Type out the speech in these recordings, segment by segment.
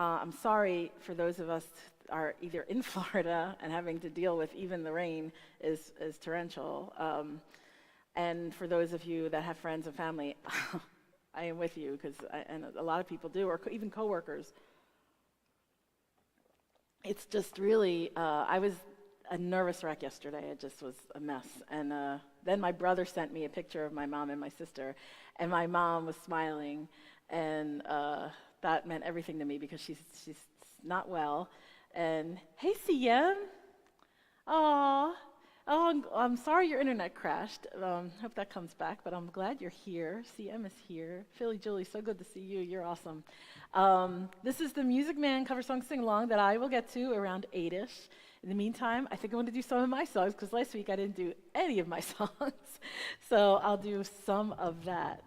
I'm sorry for those of us are either in Florida and having to deal with even the rain is torrential. And for those of you that have friends and family, I am with you, and a lot of people do, or even coworkers. It's just really, I was a nervous wreck yesterday. It just was a mess. And then my brother sent me a picture of my mom and my sister, and my mom was smiling, and that meant everything to me because she's not well. And hey, CM. Aw. Oh, I'm sorry your internet crashed. Hope that comes back, but I'm glad you're here. CM is here. Philly Julie, so good to see you. You're awesome. This is the Music Man cover song sing-along that I will get to around 8-ish. In the meantime, I think I'm going to do some of my songs because last week I didn't do any of my songs. So I'll do some of that.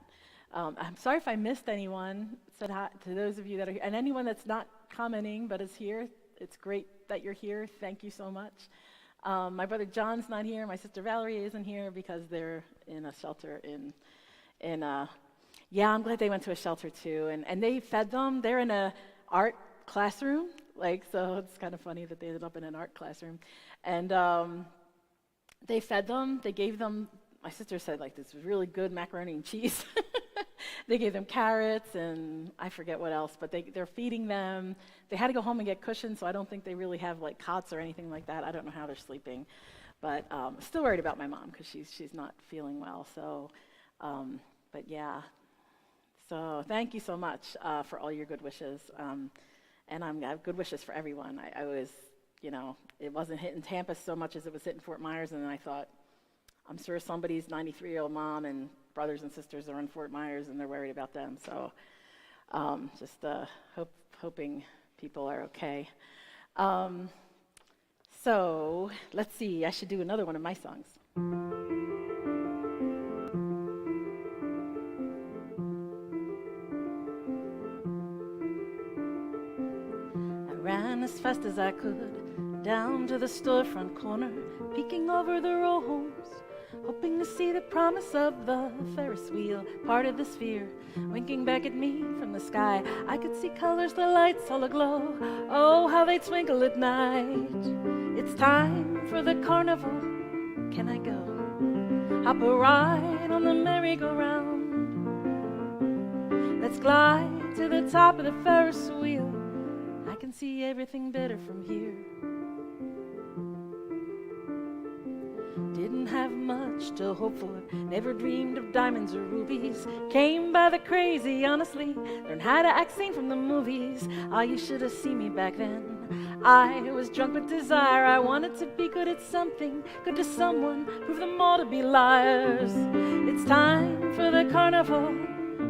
I'm sorry if I missed anyone. Said hi to those of you that are here. And anyone that's not commenting but is here, it's great that you're here. Thank you so much. My brother John's not here. My sister Valerie isn't here because they're in a shelter yeah, I'm glad they went to a shelter too. And they fed them. They're in a art classroom. So it's kind of funny that they ended up in an art classroom. And they fed them. They gave them, my sister said, this really good macaroni and cheese. They gave them carrots and I forget what else, but they're feeding them. They had to go home and get cushions, so I don't think they really have cots or anything like that. I don't know how they're sleeping, but still worried about my mom because she's not feeling well. So, but yeah. So thank you so much for all your good wishes, and I have good wishes for everyone. I was, it wasn't hitting Tampa so much as it was hitting Fort Myers, and then I thought, I'm sure somebody's 93-year-old mom and brothers and sisters are in Fort Myers and they're worried about them. So just hoping people are okay. So let's see, I should do another one of my songs. I ran as fast as I could down to the storefront corner, peeking over the row homes, hoping to see the promise of the Ferris wheel, part of the sphere, winking back at me from the sky. I could see colors, the lights all aglow. Oh, how they twinkle at night. It's time for the carnival. Can I go? Hop a ride on the merry-go-round. Let's glide to the top of the Ferris wheel. I can see everything better from here. Didn't have much to hope for, never dreamed of diamonds or rubies. Came by the crazy, honestly, learned how to act sane from the movies. Ah, you should have seen me back then. I was drunk with desire. I wanted to be good at something, good to someone, prove them all to be liars. It's time for the carnival.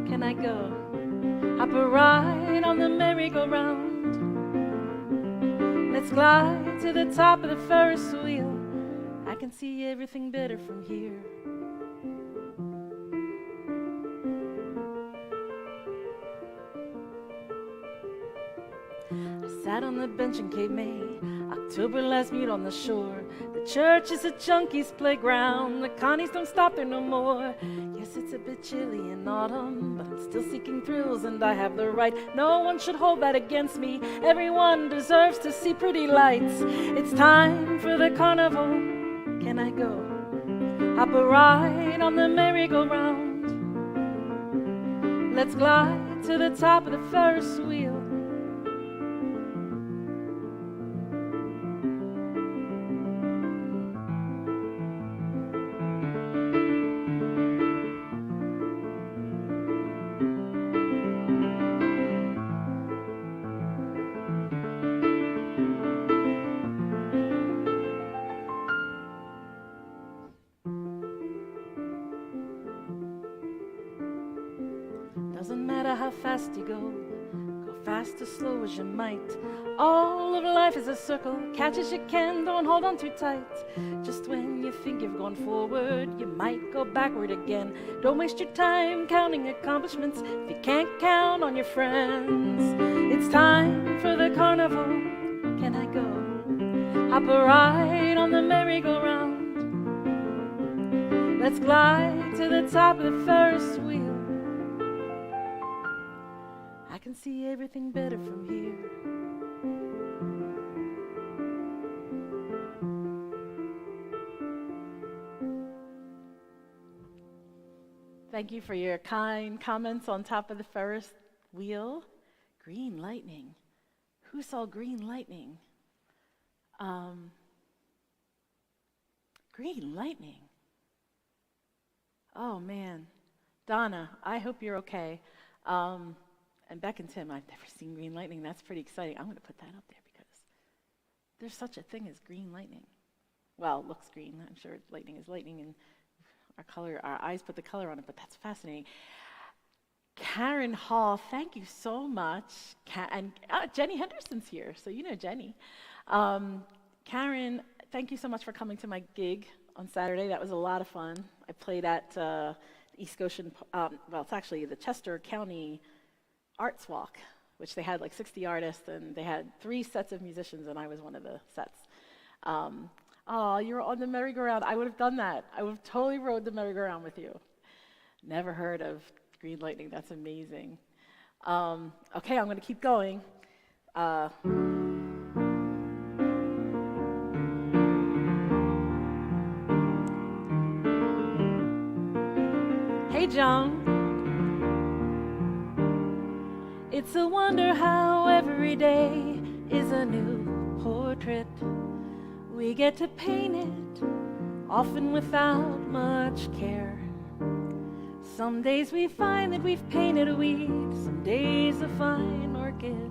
Can I go? Hop a ride on the merry-go-round. Let's glide to the top of the Ferris wheel. I can see everything better from here. I sat on the bench in Cape May, October last meet on the shore. The church is a junkie's playground, the Connies don't stop there no more. Yes, it's a bit chilly in autumn, but I'm still seeking thrills and I have the right. No one should hold that against me. Everyone deserves to see pretty lights. It's time for the carnival. Can I go? Hop a ride on the merry-go-round. Let's glide to the top of the Ferris wheel. Doesn't matter how fast you go fast or slow as you might. All of life is a circle, catch as you can, don't hold on too tight. Just when you think you've gone forward, you might go backward again. Don't waste your time counting accomplishments if you can't count on your friends. It's time for the carnival, can I go? Hop a ride on the merry-go-round. Let's glide to the top of the Ferris wheel. I can see everything better from here. Thank you for your kind comments on top of the Ferris wheel. Green lightning. Who saw green lightning? Green lightning. Oh, man. Donna, I hope you're okay. And Beck and Tim, I've never seen green lightning. That's pretty exciting. I'm going to put that up there because there's such a thing as green lightning. Well, it looks green. I'm sure lightning is lightning, and our eyes put the color on it, but that's fascinating. Karen Hall, thank you so much. And Jenny Henderson's here, so you know Jenny. Karen, thank you so much for coming to my gig on Saturday. That was a lot of fun. I played at East Goshen, well, it's actually the Chester County Arts Walk, which they had like 60 artists, and they had 3 sets of musicians, and I was one of the sets. Oh, you're on the merry-go-round. I would have done that. I would have totally rode the merry-go-round with you. Never heard of green lightning. That's amazing. Okay, I'm going to keep going. Hey, Joan. It's a wonder how every day is a new portrait. We get to paint it, often without much care. Some days we find that we've painted a weed, some days a fine orchid.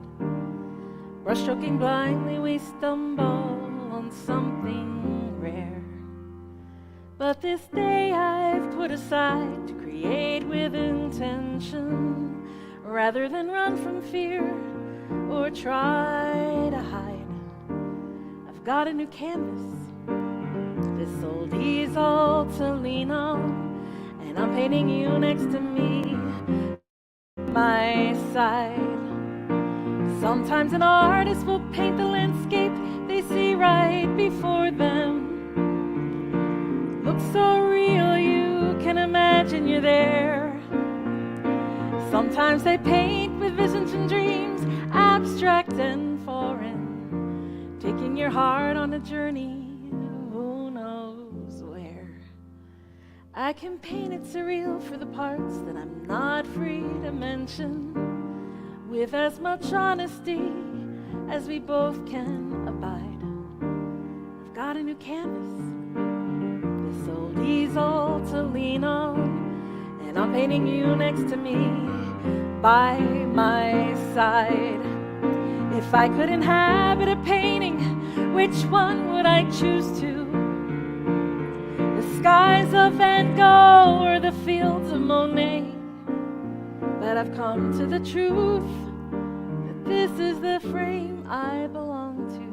Brushstroking blindly, we stumble on something rare. But this day I've put aside to create with intention, rather than run from fear or try to hide. I've got a new canvas, this old easel to lean on, and I'm painting you next to me, my side. Sometimes an artist will paint the landscape they see right before them. Looks so real you can imagine you're there. Sometimes they paint with visions and dreams, abstract and foreign, taking your heart on a journey, who knows where. I can paint it surreal for the parts that I'm not free to mention, with as much honesty as we both can abide. I've got a new canvas, this old easel to lean on, and I'm painting you next to me, by my side. If I could inhabit a painting, which one would I choose to? The skies of Van Gogh or the fields of Monet? But I've come to the truth that this is the frame I belong to,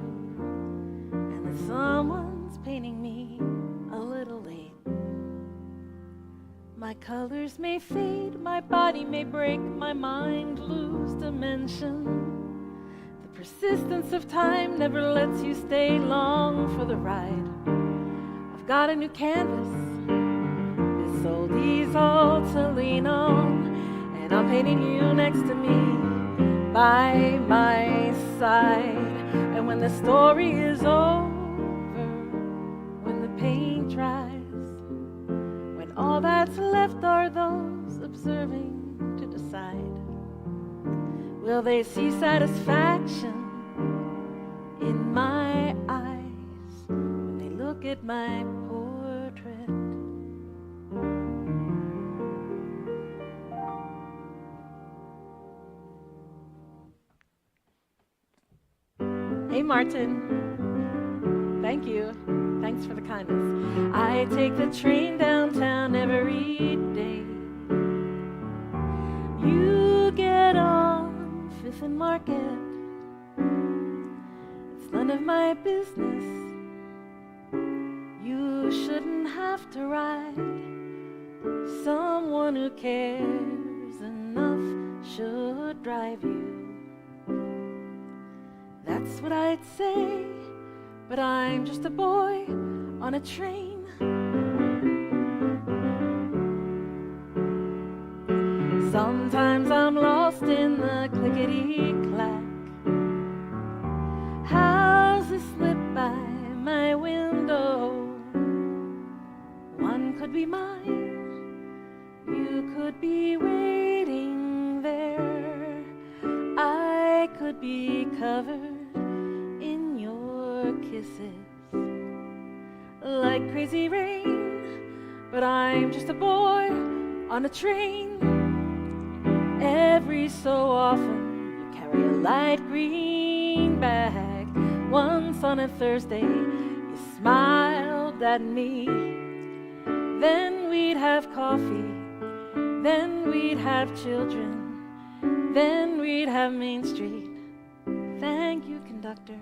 and that someone's painting me a little late. My colors may fade, my body may break, my mind lose dimension. The persistence of time never lets you stay long for the ride. I've got a new canvas, this old easel to lean on, and I'm painting you next to me, by my side. And when the story is over, when the paint dries, when all that's left are those observing to decide, will they see satisfaction in my eyes when they look at my portrait? Hey, Martin. Thank you. Thanks for the kindness. I take the train downtown every day. You get on Fifth and Market. It's none of my business. You shouldn't have to ride. Someone who cares enough should drive you. That's what I'd say, but I'm just a boy on a train. Sometimes I'm lost in the clickety-clack. Houses slip by my window. One could be mine, you could be covered in your kisses like crazy rain, but I'm just a boy on a train. Every so often you carry a light green bag. Once on a Thursday you smiled at me. Then we'd have coffee, then we'd have children, then we'd have Main Street. Thank you, conductor,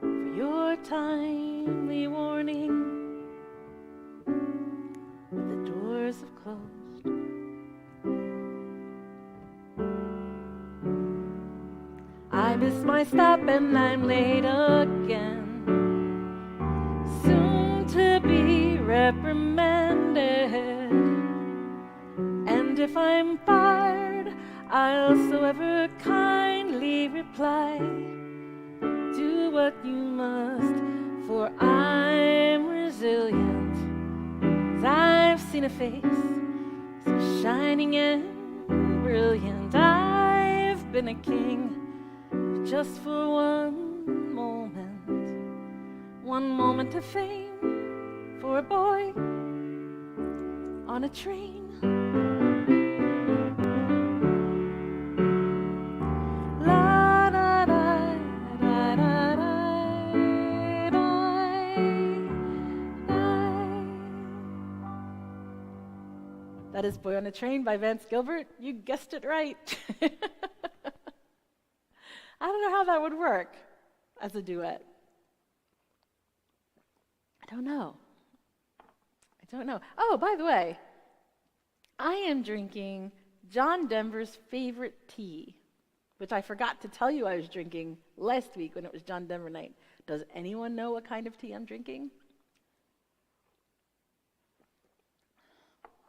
for your timely warning. But the doors have closed. I miss my stop and I'm late again. Soon to be reprimanded. And if I'm fired, I'll so ever kindly reply, do what you must, for I'm resilient. 'Cause I've seen a face so shining and brilliant. I've been a king just for one moment of fame for a boy on a train. La da da da da da da. That is Boy on a Train by Vance Gilbert. You guessed it right. I don't know how that would work as a duet. I don't know. Oh, by the way, I am drinking John Denver's favorite tea, which I forgot to tell you I was drinking last week when it was John Denver night. Does anyone know what kind of tea I'm drinking?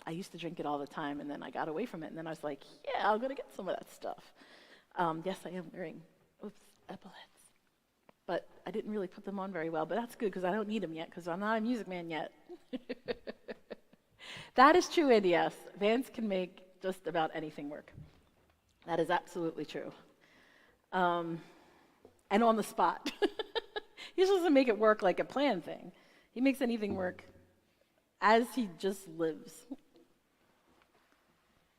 I used to drink it all the time, and then I got away from it, and then I was like, yeah, I'm going to get some of that stuff. Yes, I am wearing, epaulets. But I didn't really put them on very well, but that's good because I don't need them yet because I'm not a music man yet. That is true, Andy, yes. Vance can make just about anything work. That is absolutely true. And on the spot. He just doesn't make it work like a planned thing. He makes anything work as he just lives.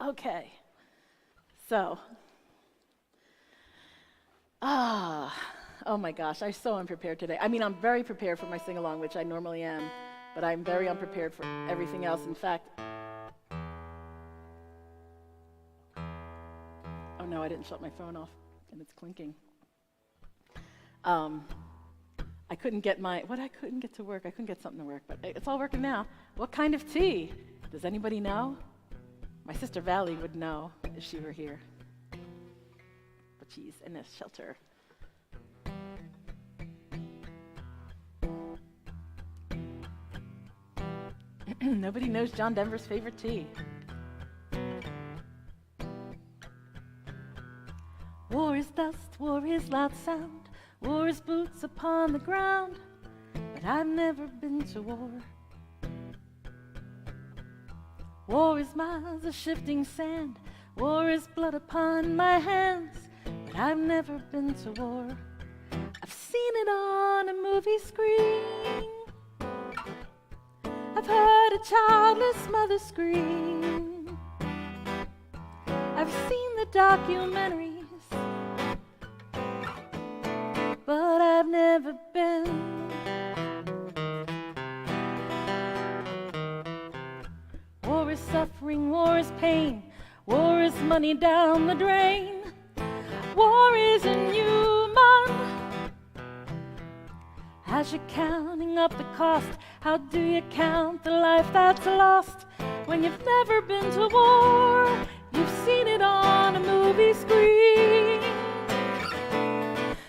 Okay. So. Oh my gosh, I'm so unprepared today. I mean, I'm very prepared for my sing-along, which I normally am, but I'm very unprepared for everything else. In fact, oh no, I didn't shut my phone off, and it's clinking. I couldn't get to work? I couldn't get something to work, but it's all working now. What kind of tea? Does anybody know? My sister Valley would know if she were here. But she's in a shelter. Nobody knows John Denver's favorite tea. War is dust, war is loud sound, war is boots upon the ground, but I've never been to war. War is miles of shifting sand, war is blood upon my hands, but I've never been to war. I've seen it on a movie screen. I've heard a childless mother scream. I've seen the documentaries, but I've never been. War is suffering, war is pain, war is money down the drain. War is inhuman. As you're counting up the cost, how do you count the life that's lost? When you've never been to war, you've seen it on a movie screen.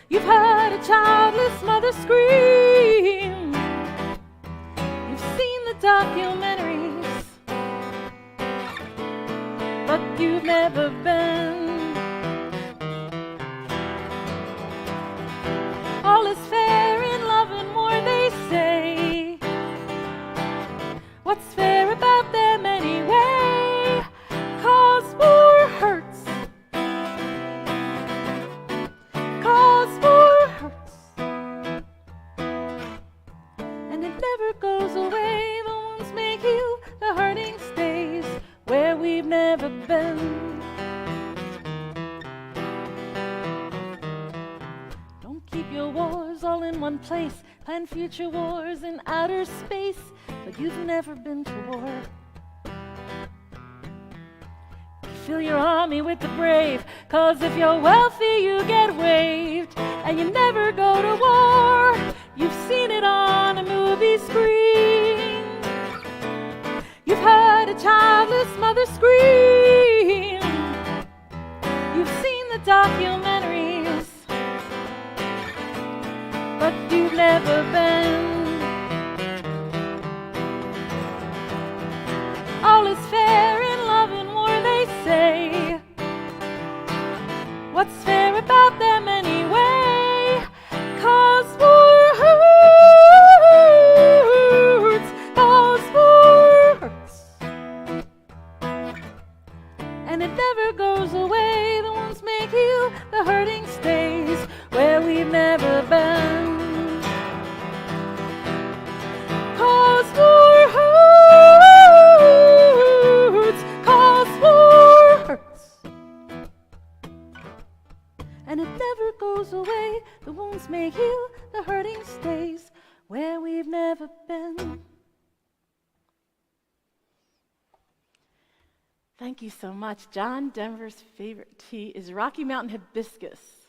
You've heard a childless mother scream. You've seen the documentaries, but you've never been. All is fair in love and war, they say. What's fair about them anyway? 'Cause war hurts. your wars all in one place. Plan future wars in outer space, but you've never been to war. Fill your army with the brave, 'cause if you're wealthy you get waived, and you never go to war. You've seen it on a movie screen. You've heard a childless mother scream. You've seen the documentaries, but you've never been. All is fair in love and war, they say. What's fair about them anyway? 'Cause war hurts, 'cause war hurts, and it never goes away. The wounds make heal, the hurting stays where we've never been. 'Cause war hurts, 'cause war hurts, and it never goes away. The wounds may heal, the hurting stays where we've never been. Thank you so much. John Denver's favorite tea is Rocky Mountain hibiscus.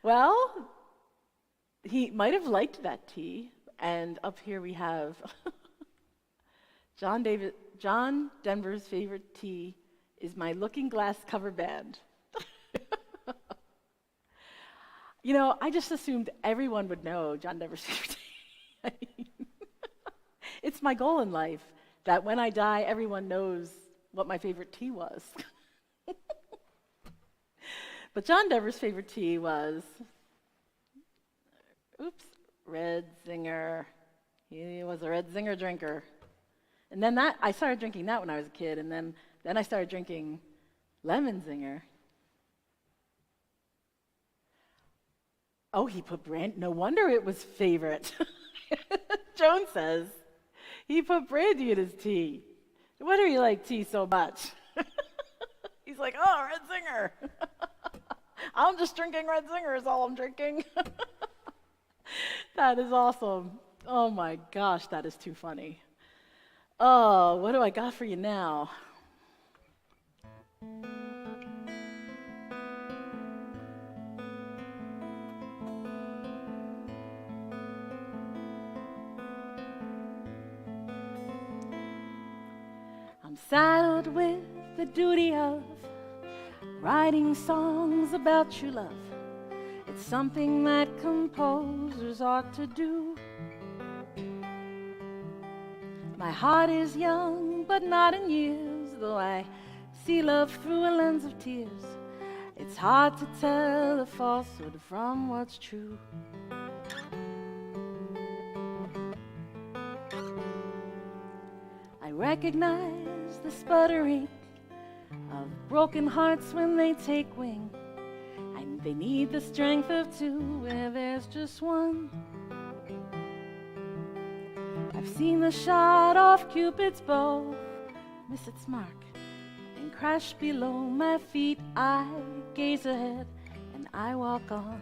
Well, he might have liked that tea. And up here we have John Denver's favorite tea is my Looking Glass cover band. You know, I just assumed everyone would know John Denver's favorite tea. It's my goal in life that when I die, everyone knows what my favorite tea was. But John Denver's favorite tea was, Red Zinger. He was a Red Zinger drinker. And then I started drinking that when I was a kid, and then I started drinking Lemon Zinger. Oh, he put no wonder it was favorite. Joan says he put brandy in his tea. No wonder you like tea so much. He's like, oh, Red Zinger. I'm just drinking Red Zinger is all I'm drinking. That is awesome. Oh my gosh, that is too funny. Oh, what do I got for you now? I'm saddled with the duty of writing songs about true love. It's something that composers ought to do. My heart is young, but not in years, though I see love through a lens of tears. It's hard to tell the falsehood from what's true. I recognize the sputtering of broken hearts when they take wing, and they need the strength of two where there's just one. I've seen the shot off Cupid's bow miss its mark and crash below my feet. I gaze ahead and I walk on.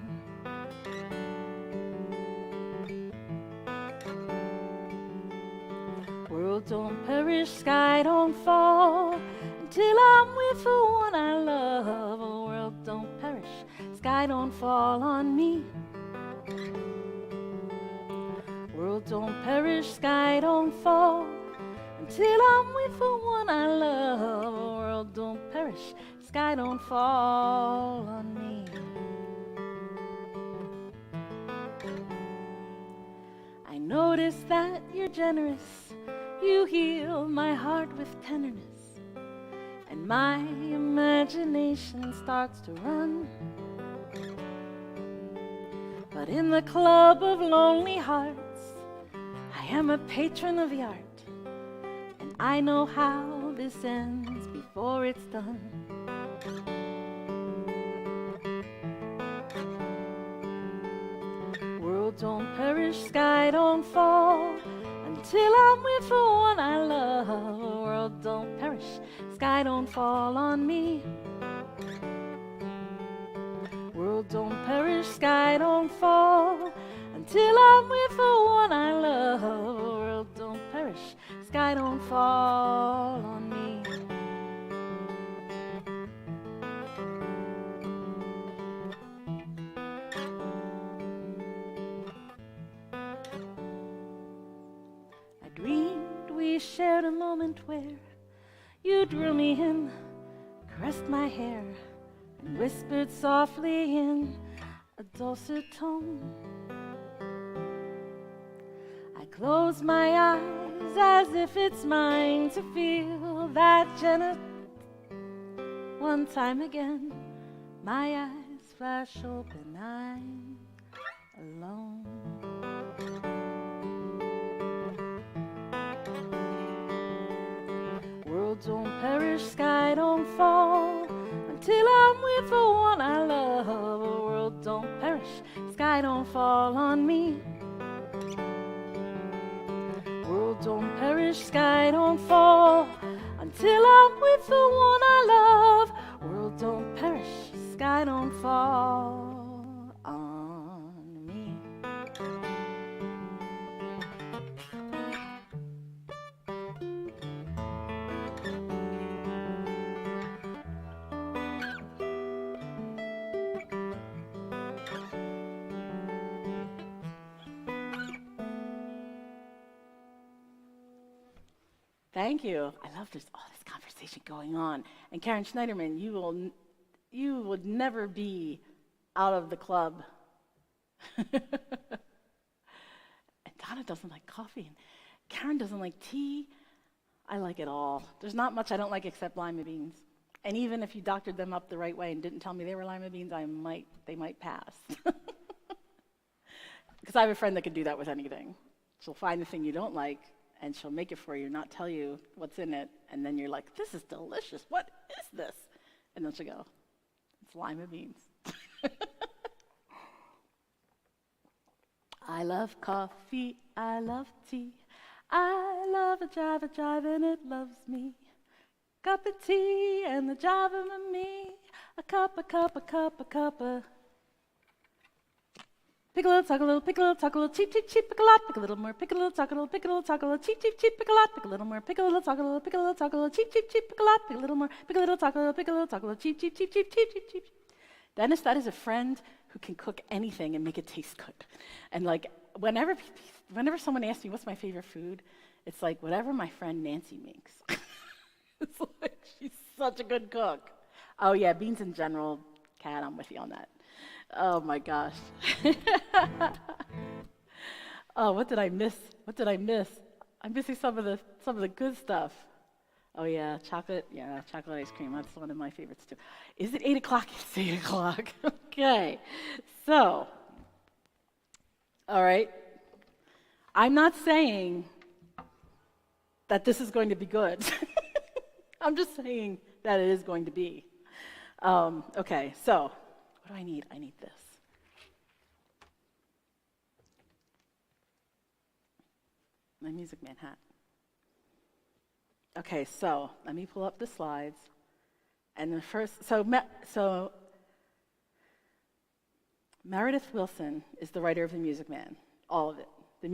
World don't perish, sky don't fall, until I'm with the one I love. The world don't perish, sky don't fall on me. World don't perish, sky don't fall, until I'm with the one I love. The world don't perish, sky don't fall on me. I notice that you're generous, you heal my heart with tenderness, and my imagination starts to run. But in the club of lonely hearts, I am a patron of the art, and I know how this ends before it's done. World don't perish, sky don't fall, until I'm with the one I love. The world don't perish, sky don't fall on me. World don't perish, sky don't fall, until I'm with the one I love. World don't perish, sky don't fall on me. I dreamed we shared a moment where you drew me in, caressed my hair, and whispered softly in a dulcet tone. I close my eyes as if it's mine to feel that gentle. One time again, my eyes flash open, I'm alone. World don't perish, sky don't fall, until I'm with the one I love. The world don't perish, sky don't fall on me. World don't perish, sky don't fall, until I'm with the one I love. World don't perish, sky don't fall on me. Thank you. I love there's all this conversation going on. And Karen Schneiderman, you would never be out of the club. And Donna doesn't like coffee, and Karen doesn't like tea. I like it all. There's not much I don't like except lima beans. And even if you doctored them up the right way and didn't tell me they were lima beans, they might pass. Because I have a friend that could do that with anything. She'll find the thing you don't like, and she'll make it for you, not tell you what's in it, and then you're like, this is delicious, what is this? And then she'll go, it's lima beans. I love coffee, I love tea, I love a jive, and it loves me. Cup of tea and the jive of me, a cup of. Pick a little, talk a little, pick a little, talk a little, cheap, pick a lot, pick a little more, pick a little, talk a little, pick a little, talk a little, cheap, pick a lot, pick a little more, pick a little, talk a little, pick a little, talk a little, cheap, pick a lot, pick a little more, pick a little, talk a little, pick a little, talk a little, cheap. Dennis, that is a friend who can cook anything and make it taste good. And like, whenever someone asks me what's my favorite food, it's like whatever my friend Nancy makes. It's like, she's such a good cook. Oh yeah, beans in general, Kat, I'm with you on that. Oh my gosh. Oh, what did I miss? I'm missing some of the good stuff. Oh yeah, chocolate ice cream. That's one of my favorites too. Is it 8 o'clock? It's 8 o'clock. Okay. So, all right. I'm not saying that this is going to be good. I'm just saying that it is going to be. Okay, so what do I need? I need this. My Music Man hat. Okay, so let me pull up the slides. And the first, so Meredith Willson is the writer of The Music Man. All of it. The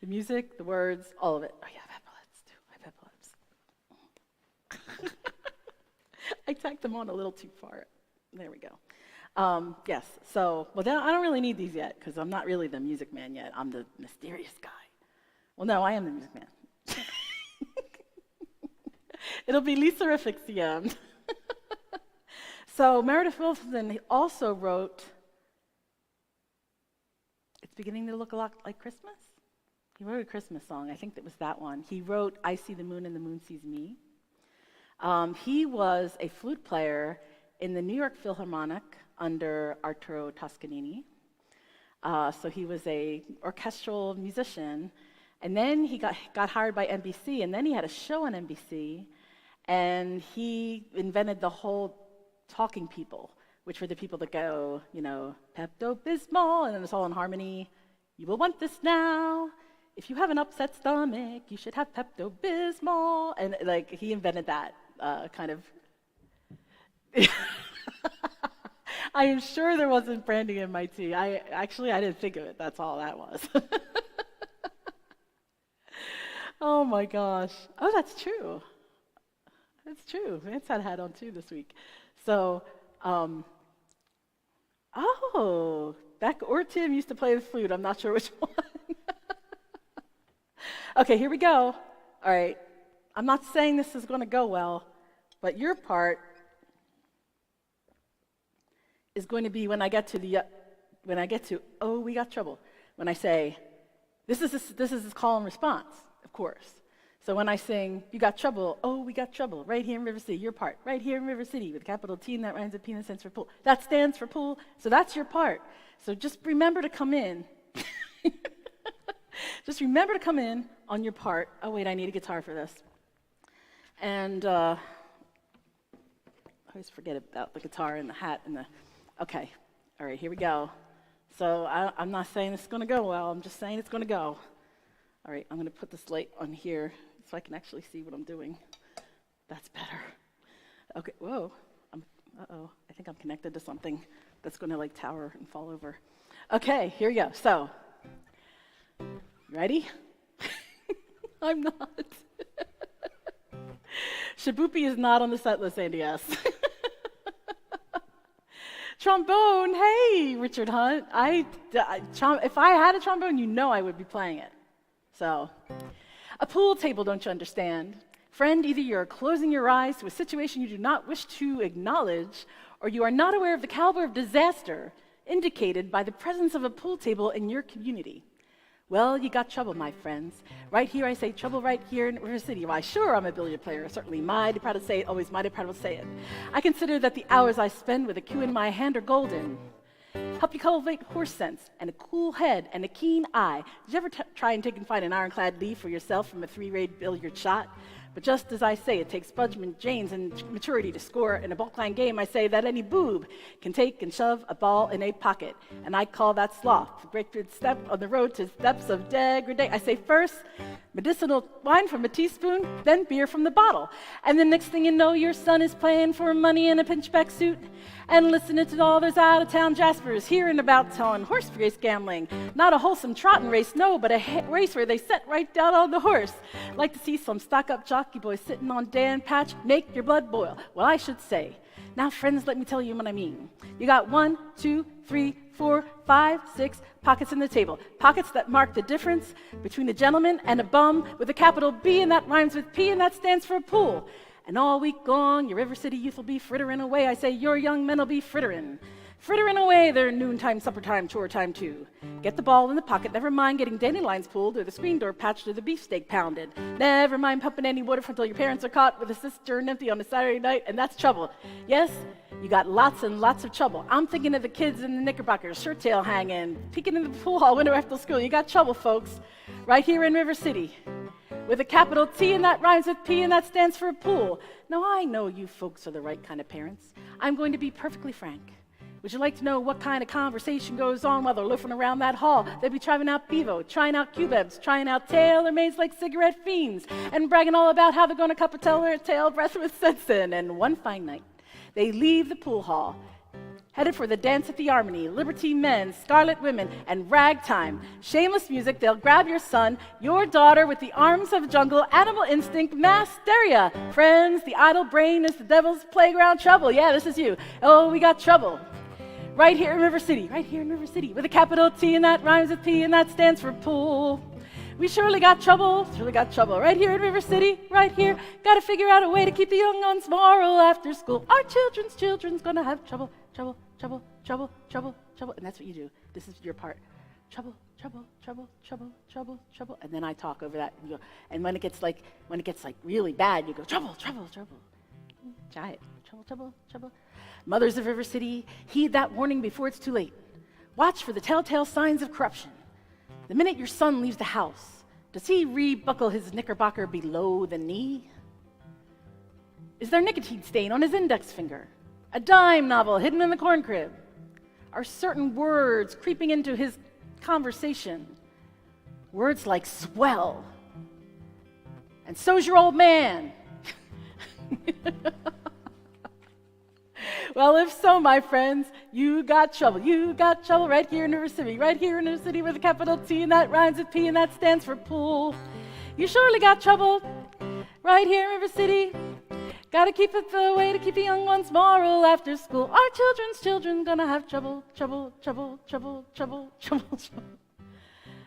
music, the words, all of it. Oh yeah, I've had epaulets too. I tacked them on a little too far. There we go. Yes, so, I don't really need these yet, because I'm not really the Music Man yet. I'm the mysterious guy. Well, no, I am the Music Man. It'll be Lisa-rific the end. So Meredith Willson also wrote, It's Beginning to Look a Lot Like Christmas. He wrote a Christmas song. I think that was that one. He wrote I See the Moon and the Moon Sees Me. He was a flute player in the New York Philharmonic under Arturo Toscanini. So he was a orchestral musician. And then he got hired by NBC, and then he had a show on NBC, and he invented the whole talking people, which were the people that go, Pepto-Bismol, and then it's all in harmony. You will want this now. If you have an upset stomach, you should have Pepto-Bismol. And like he invented that kind of. I am sure there wasn't branding in my tea. I didn't think of it. That's all that was. Oh my gosh. Oh, that's true. That's true. Vance had a hat on too this week. So, Beck or Tim used to play the flute. I'm not sure which one. Okay, here we go. All right. I'm not saying this is going to go well, but your part is going to be when I get to oh, we got trouble. When I say, this is this call and response, of course. So when I sing, you got trouble, oh, we got trouble, right here in River City, your part, right here in River City, with a capital T and that rhymes with P and stands for pool. That stands for pool, so that's your part. So just remember to come in. Just remember to come in on your part. Oh, wait, I need a guitar for this. And I always forget about the guitar and the hat and the... Okay, all right, here we go. So I'm not saying it's going to go well. I'm just saying it's going to go. All right, I'm going to put this light on here so I can actually see what I'm doing. That's better. Okay, whoa. Uh-oh, I think I'm connected to something that's going to like tower and fall over. Okay, here we go. So, ready? I'm not. Shaboopy is not on the set list, Andy S. Trombone, hey, Richard Hunt. If I had a trombone, you know I would be playing it. So, a pool table, don't you understand? Friend, either you're closing your eyes to a situation you do not wish to acknowledge, or you are not aware of the caliber of disaster indicated by the presence of a pool table in your community. Well, you got trouble, my friends. Right here, I say trouble right here in River City. Why, sure, I'm a billiard player. Certainly mighty proud to say it, always mighty proud to say it. I consider that the hours I spend with a cue in my hand are golden. Help you cultivate horse sense and a cool head and a keen eye. Did you ever try and take and find an ironclad lead for yourself from a 3-raid billiard shot? But just as I say, it takes Budgeman Janes and maturity to score in a bulk-line game, I say that any boob can take and shove a ball in a pocket. And I call that sloth, the great big step on the road to steps of degradation. I say first, medicinal wine from a teaspoon, then beer from the bottle. And the next thing you know, your son is playing for money in a pinchback suit and listening to all those out-of-town jaspers hearing about telling horse race gambling. Not a wholesome trotting race, no, but a race where they set right down on the horse. Like to see some stock-up jockey boys sitting on Dan Patch make your blood boil. Well, I should say. Now, friends, let me tell you what I mean. You got 1, 2, 3, 4, 5, 6 pockets in the table. Pockets that mark the difference between a gentleman and a bum with a capital B, and that rhymes with P, and that stands for pool. And all week long, your River City youth will be frittering away. I say your young men will be frittering. Frittering away their noontime, supper time, chore time too. Get the ball in the pocket, never mind getting dandelions pulled or the screen door patched or the beefsteak pounded. Never mind pumping any water until your parents are caught with a cistern empty on a Saturday night, and that's trouble. Yes, you got lots and lots of trouble. I'm thinking of the kids in the knickerbockers, shirt tail hanging, peeking in the pool hall winter after school. You got trouble, folks, right here in River City. With a capital T, and that rhymes with P, and that stands for pool. Now, I know you folks are the right kind of parents. I'm going to be perfectly frank. Would you like to know what kind of conversation goes on while they're loafing around that hall? They'd be trying out Bevo, trying out Cubebs, trying out tailor-mades like cigarette fiends, and bragging all about how they're going to cup a tail breath with Sensen. And one fine night, they leave the pool hall, headed for the dance at the Harmony, Liberty Men, Scarlet Women, and ragtime. Shameless music, they'll grab your son, your daughter, with the arms of jungle, animal instinct, mass hysteria. Friends, the idle brain is the devil's playground trouble. Yeah, this is you. Oh, we got trouble. Right here in River City, with a capital T, and that rhymes with P, and that stands for pool. We surely got trouble, right here in River City, right here. Gotta figure out a way to keep the young ones moral after school. Our children's gonna have trouble, and that's what you do. This is your part. Trouble, and then I talk over that. And, and when it gets like really bad, you go trouble. Try it. Trouble. Mothers of River City, heed that warning before it's too late. Watch for the telltale signs of corruption. The minute your son leaves the house, does he rebuckle his knickerbocker below the knee? Is there nicotine stain on his index finger? A dime novel hidden in the corn crib? Are certain words creeping into his conversation? Words like swell. And so's your old man. Well, if so, my friends, you got trouble. You got trouble right here in River City, right here in River City with a capital T, and that rhymes with P, and that stands for pool. You surely got trouble right here in River City. Gotta keep it the way to keep the young ones moral after school. Our children's children gonna have trouble, trouble, trouble, trouble, trouble, trouble, trouble.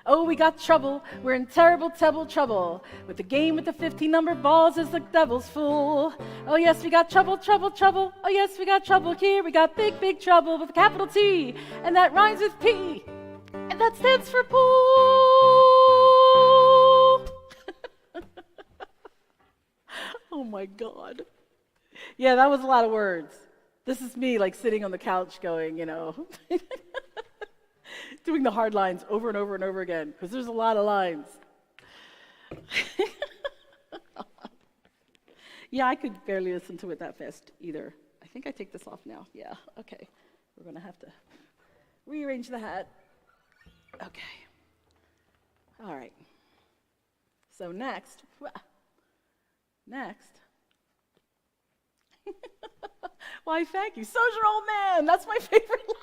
Oh, we got trouble. We're in terrible, terrible trouble. With the game with the 15-number balls is the devil's fool. Oh, yes, we got trouble, trouble, trouble. Oh, yes, we got trouble here. We got big, big trouble with a capital T. And that rhymes with P. And that stands for pool. Oh, my God. Yeah, that was a lot of words. This is me, like, sitting on the couch going, doing the hard lines over and over and over again, because there's a lot of lines. Yeah, I could barely listen to it that fast either. I think I take this off now. Yeah, okay. We're going to have to rearrange the hat. Okay. All right. So next. Why, thank you. So's your old man. That's my favorite line.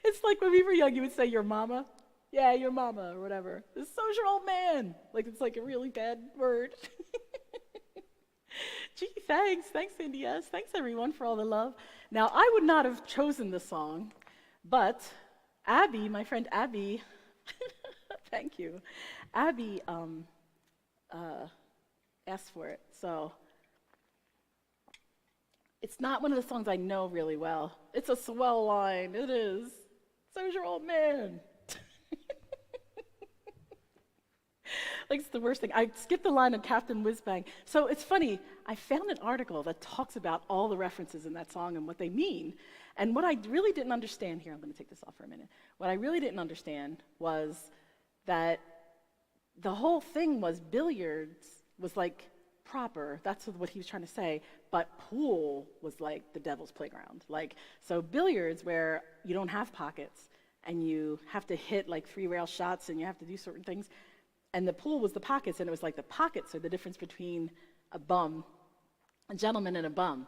It's like when we were young, you would say your mama. Yeah, your mama, or whatever. So's your old man. Like, it's like a really bad word. Gee, thanks. Thanks, Cindy S. Thanks, everyone, for all the love. Now, I would not have chosen this song, but Abby, my friend Abby, thank you. Abby asked for it, so it's not one of the songs I know really well. It's a swell line. It is. So's your old man. Like, it's the worst thing. I skipped the line on Captain Whizbang. So it's funny. I found an article that talks about all the references in that song and what they mean. And what I really didn't understand here, I'm going to take this off for a minute. What I really didn't understand was that the whole thing was billiards was like proper, that's what he was trying to say, but pool was like the devil's playground. Like, so billiards where you don't have pockets and you have to hit like 3 rail shots and you have to do certain things, and the pool was the pockets, and it was like the pockets are the difference between a gentleman and a bum.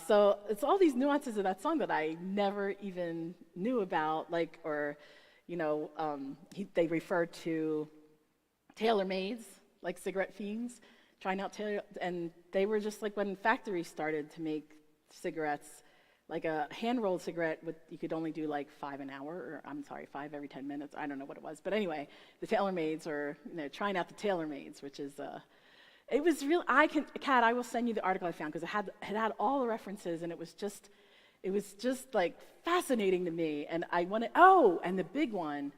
So it's all these nuances of that song that I never even knew about, like, or, they refer to tailor-mades, like cigarette fiends, trying out and they were just like when factories started to make cigarettes, like a hand-rolled cigarette, you could only do like 5 an hour, or 5 every 10 minutes. I don't know what it was, but anyway, the tailor-mades are trying out the tailor-mades, which is it was real. Kat, I will send you the article I found because it had all the references, and it was just like fascinating to me. And I wanted. Oh, and the big one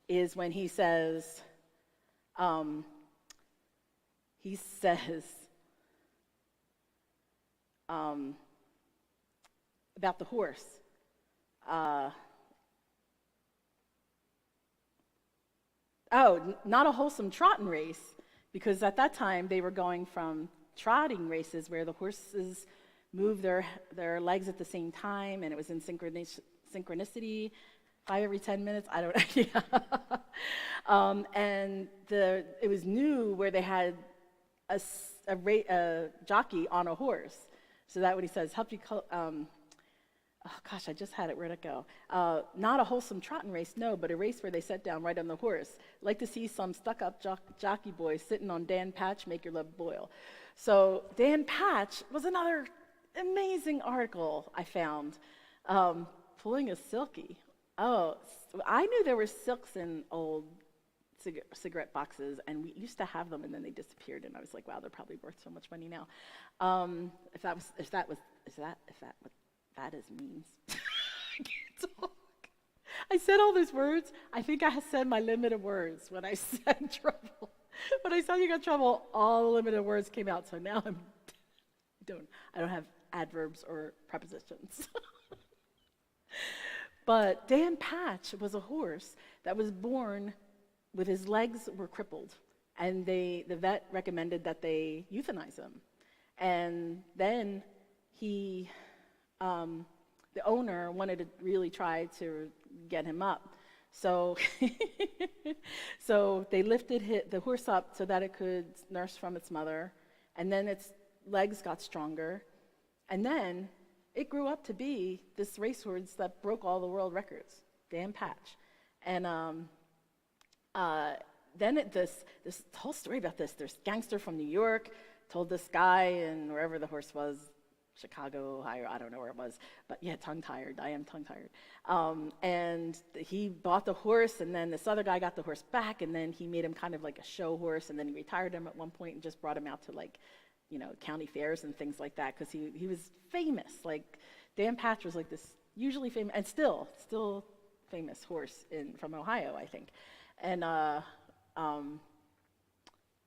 is when he says. He says about the horse. Not a wholesome trotting race, because at that time they were going from trotting races where the horses move their legs at the same time, and it was in synchronicity, 5 every 10 minutes. I don't know. And it was new where they had a jockey on a horse. So that what he says, help you, I just had it, where'd it go? Not a wholesome trotting race, no, but a race where they sat down right on the horse. Like to see some stuck-up jockey boy sitting on Dan Patch, make your love boil. So Dan Patch was another amazing article I found. Pulling a silky. Oh, I knew there were silks in old cigarette boxes, and we used to have them, and then they disappeared, and I was like, wow, they're probably worth so much money now. If that what that is means. I can't talk. I said all those words. I think I said my limit of words when I said trouble. When I saw you got trouble, all the limited words came out, so now I don't have adverbs or prepositions. But Dan Patch was a horse that was born with his legs were crippled, and the vet recommended that they euthanize him. And then the owner wanted to really try to get him up. So, so they lifted the horse up so that it could nurse from its mother, and then its legs got stronger, And then it grew up to be this racehorse that broke all the world records, Dan Patch. And then this whole story about this gangster from New York told this guy in wherever the horse was, Chicago, Ohio, I don't know where it was, but yeah, tongue-tired, I am tongue-tired. And he bought the horse, and then this other guy got the horse back, and then he made him kind of like a show horse, and then he retired him at one point and just brought him out to like, county fairs and things like that, because he was famous. Like, Dan Patch was like this usually famous, and still famous horse from Ohio, I think. And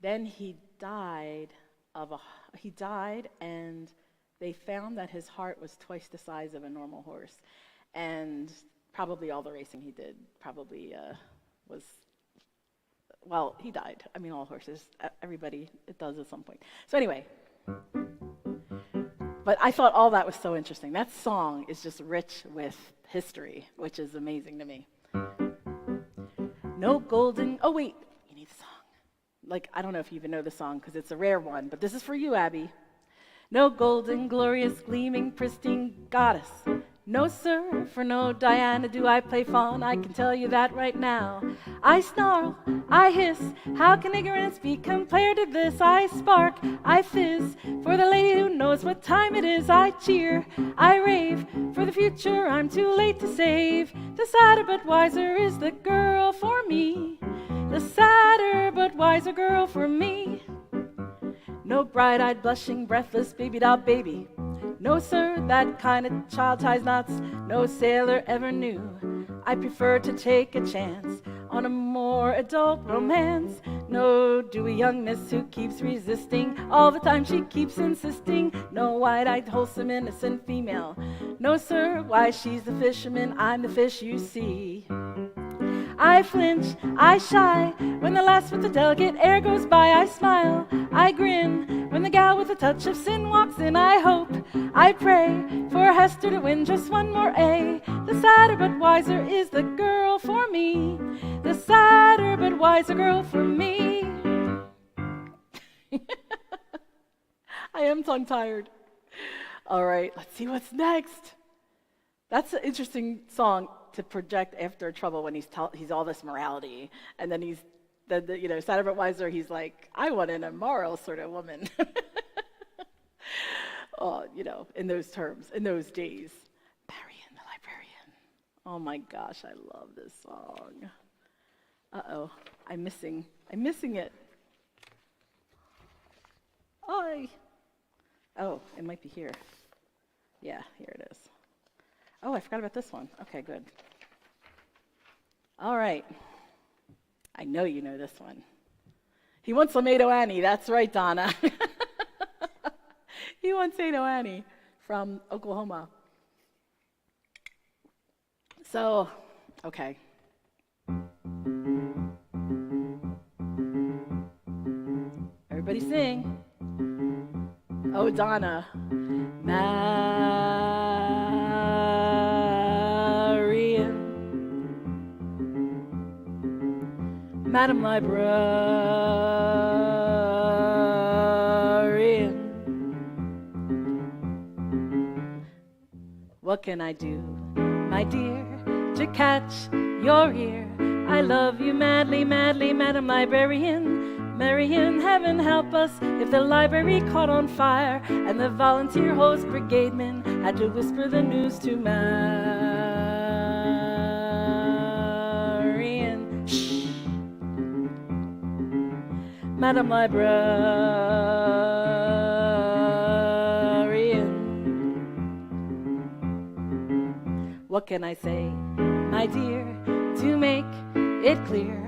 then he died and they found that his heart was twice the size of a normal horse, and probably all the racing he did probably he died. I mean, all horses, everybody, it does at some point. So anyway, but I thought all that was so interesting. That song is just rich with history, which is amazing to me. No golden, oh wait, you need the song. Like, I don't know if you even know the song because it's a rare one, but this is for you, Abby. No golden, glorious, gleaming, pristine goddess. No, sir, for no Diana do I play fawn, I can tell you that right now. I snarl, I hiss, how can ignorance be compared to this? I spark, I fizz, for the lady who knows what time it is. I cheer, I rave, for the future I'm too late to save. The sadder but wiser is the girl for me. The sadder but wiser girl for me. No bright-eyed, blushing, breathless, baby doll baby. No, sir, that kind of child ties knots no sailor ever knew. I prefer to take a chance on a more adult romance. No dewy youngness who keeps resisting all the time she keeps insisting. No wide-eyed, wholesome, innocent female. No, sir, why she's the fisherman, I'm the fish you see. I flinch, I shy, when the lass with the delicate air goes by. I smile, I grin, when the gal with a touch of sin walks in. I hope, I pray, for Hester to win just one more A. The sadder but wiser is the girl for me. The sadder but wiser girl for me. I am tongue-tired. All right, let's see what's next. That's an interesting song to project after trouble when he's all this morality, and then he's sadder but wiser. He's like, I want an immoral sort of woman. Oh, in those terms, in those days. Marion the Librarian. Oh my gosh, I love this song. Uh-oh, I'm missing it. Oh, it might be here. Yeah, here it is. Oh, I forgot about this one. Okay, good. All right. I know you know this one. He wants Tomato Annie. That's right, Donna. He wants Tomato Annie from Oklahoma. So, okay. Everybody sing. Oh, Donna. Madam Librarian, what can I do, my dear, to catch your ear? I love you madly, madly, Madam Librarian. Marian, heaven help us if the library caught on fire and the volunteer hose brigademen had to whisper the news to Marian. Shh. Madam Librarian, what can I say, my dear, to make it clear?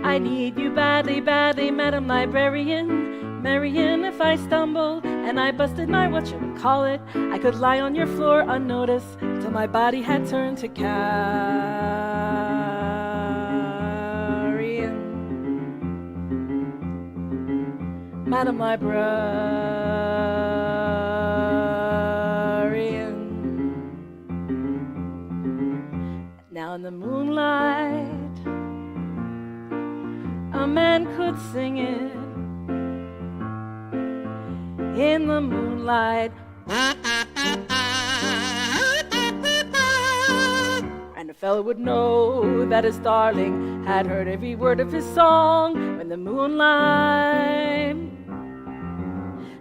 I need you badly, badly, Madam Librarian. Marian, if I stumbled and I busted my whatchamacallit, I could lie on your floor unnoticed till my body had turned to carrion. Madam Librarian. Now in the moonlight, a man could sing it. In the moonlight, And a fellow would know that his darling had heard every word of his song when the moonlight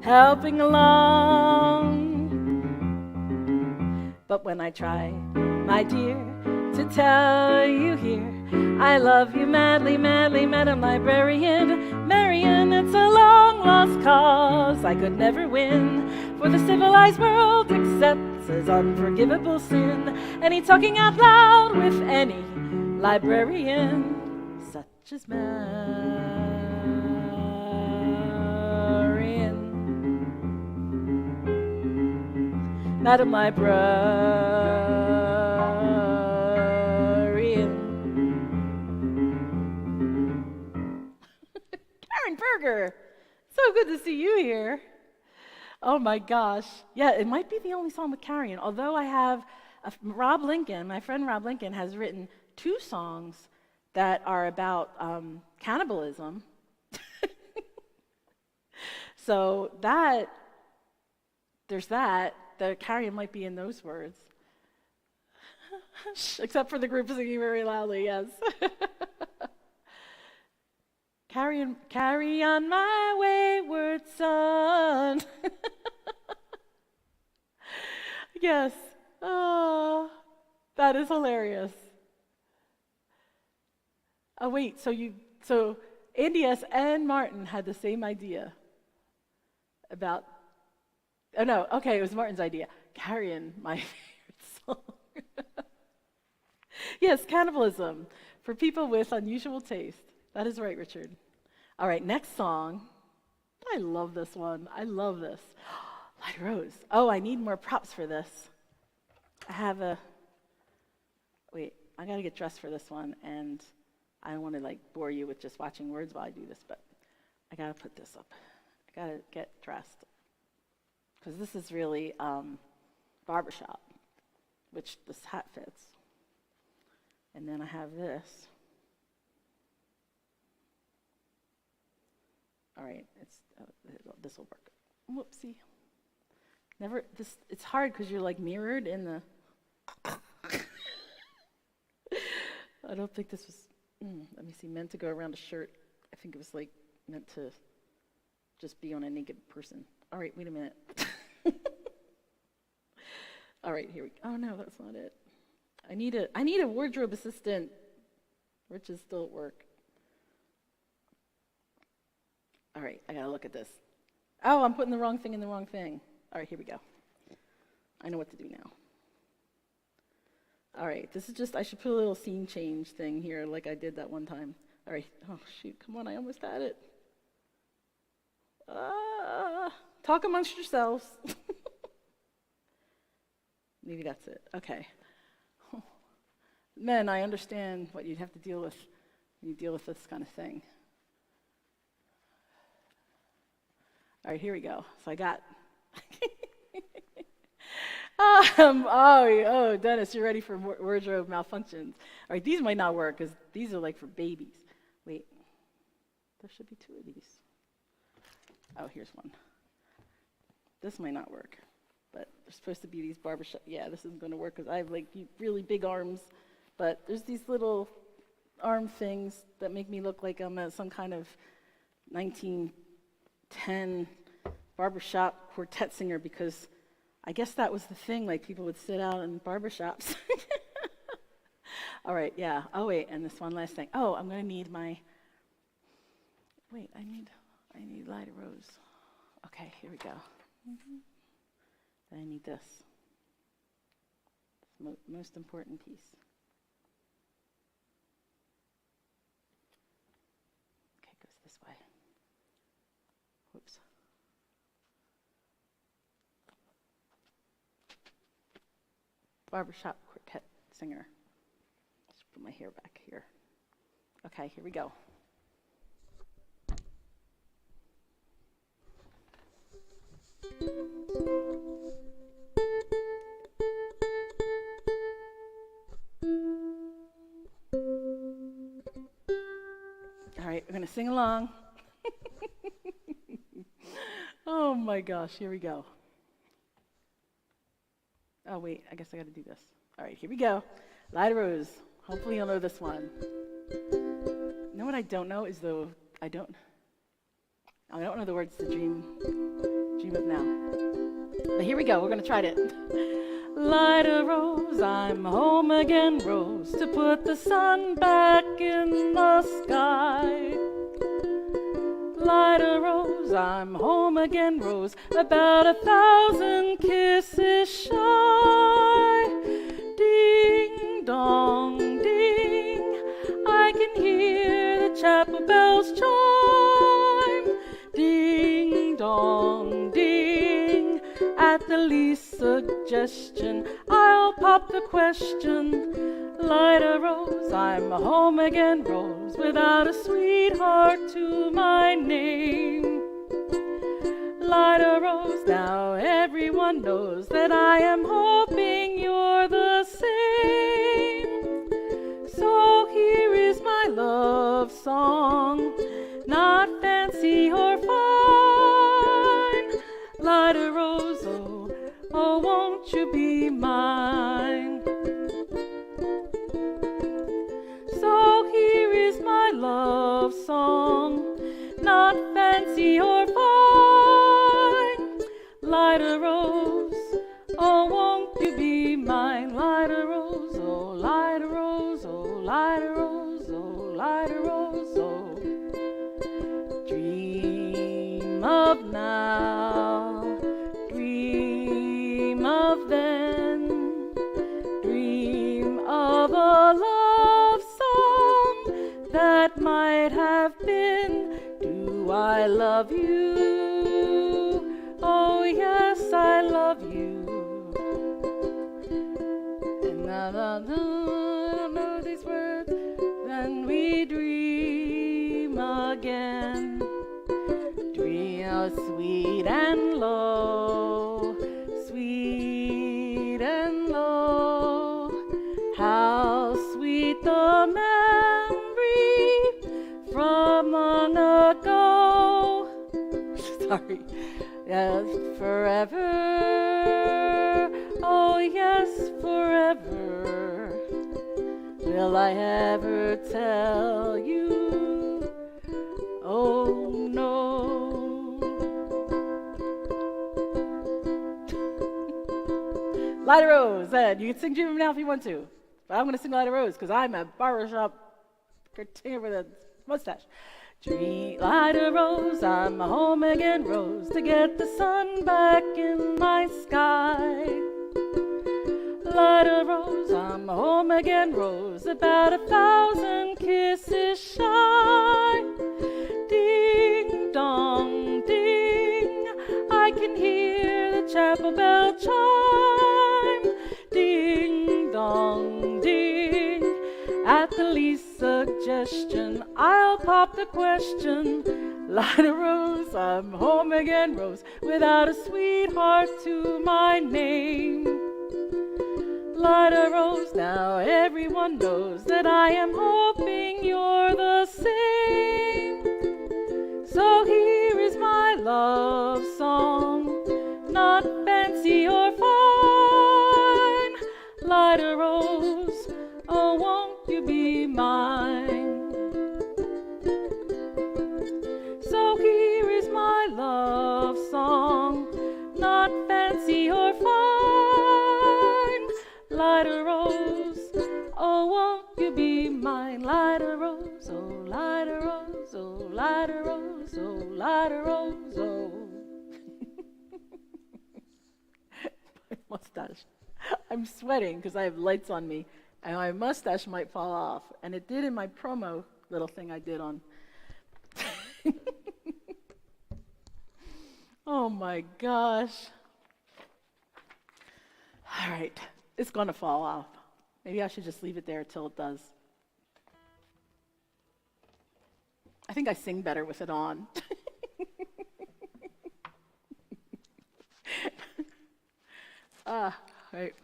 helping along. But when I try, my dear, to tell you here I love you madly, madly, Madam Librarian, Marian, it's a long lost cause I could never win, for the civilized world accepts as unforgivable sin any talking out loud with any librarian such as Marian. Madam Librarian. Karen Berger, so good to see you here. Oh my gosh. Yeah, it might be the only song with Carrion, although I have Rob Lincoln, my friend Rob Lincoln, has written 2 songs that are about cannibalism. So there's that. The Carrion might be in those words. Except for the group singing very loudly, yes. Carry on my wayward son. Yes. Oh, that is hilarious. Oh wait, so Andy S. and Martin had the same idea about. Oh no, okay, it was Martin's idea. Carrion, my favorite song. Yes, cannibalism for people with unusual taste. That is right, Richard. All right, next song. I love this one. I love this. Light Rose. Oh, I need more props for this. I got to get dressed for this one, and I don't want to bore you with just watching words while I do this, but I got to put this up. I got to get dressed. Because this is really Barbershop, which this hat fits. And then I have this. All right, this will work. Whoopsie. It's hard because you're mirrored in the. I don't think this was, let me see, meant to go around a shirt. I think it was meant to just be on a naked person. All right, wait a minute. All right, here we go. Oh no, that's not it. I need a wardrobe assistant. Rich is still at work. All right, I gotta look at this. Oh, I'm putting the wrong thing in the wrong thing. All right, here we go. I know what to do now. All right, this is just, I should put a little scene change thing here like I did that one time. All right, oh shoot, come on, I almost had it. Talk amongst yourselves. Maybe that's it. Okay. Men, I understand what you'd have to deal with when you deal with this kind of thing. All right, here we go. So I got. Dennis, you're ready for wardrobe malfunctions. All right, these might not work because these are for babies. Wait, there should be 2 of these. Oh, here's one. This might not work, but there's supposed to be these barbershop. Yeah, this isn't going to work because I have really big arms, but there's these little arm things that make me look like I'm some kind of 1910 Barbershop Quartet singer because I guess that was the thing. People would sit out in barbershops. All right, yeah. Oh wait, and this one last thing. Oh, I'm going to need my. Wait, I need Light Rose. Okay, here we go. Then I need this. Most important piece. Okay, it goes this way. Whoops. Barbershop Quartet singer. Just put my hair back here. Okay, here we go. All right, we're going to sing along. Oh my gosh, here we go. Oh, wait, I guess I got to do this. All right, here we go. Light a Rose. Hopefully you'll know this one. You know what I don't know is I don't know the words to Dream of Now. But here we go, we're going to try it. Light a rose, I'm home again, Rose, to put the sun back in the sky. Light a rose, I'm home again, Rose, about 1,000 kisses shy. Ding dong ding, I can hear the chapel bells chime. Ding dong ding, at the least suggestion I'll pop the question. Light a rose, I'm home again, Rose, without a sweetheart to my name. Light a rose, now everyone knows that I am hoping you're the same. So here is my love song, not fancy or fine. Light a rose, oh, oh, won't you be mine? So here is my love song, not fancy or fine. Light a rose, oh, won't you be mine? Light a rose, oh, light a rose, oh, light a rose, oh, light a rose, oh. Dream of now, dream of then, dream of a love song that might have been. Do I love you? Oh yes, I love you. And I don't know these words. Then we dream again. Dream of sweet and low, sweet and low. How sweet the memory from long ago. Sorry. Yes, forever. Oh, yes, forever. Will I ever tell you? Oh, no. Light a Rose. Ed, you can sing Dream of Now if you want to. But I'm going to sing Light a Rose because I'm a barbershop quartet with a mustache. Light a rose, I'm home again, Rose, to get the sun back in my sky. Light a rose, I'm home again, Rose, about 1,000 kisses shy. Ding dong ding, I can hear the chapel bell chime. Ding dong ding, at the least suggestion I'll pop the question. Light a rose, I'm home again, Rose, without a sweetheart to my name. Light a rose, now everyone knows that I am hoping you're the same. So here is my love song, not fancy or fine. Light a rose, oh, won't you be mine? So here is my love song, not fancy or fine. Light a rose, oh, won't you be mine? Light a rose, oh, light a rose, oh, light a rose, oh, light a rose, oh. My mustache. I'm sweating because I have lights on me, and my mustache might fall off. And it did in my promo little thing I did on. Oh my gosh. All right, it's gonna fall off. Maybe I should just leave it there until it does. I think I sing better with it on. Right.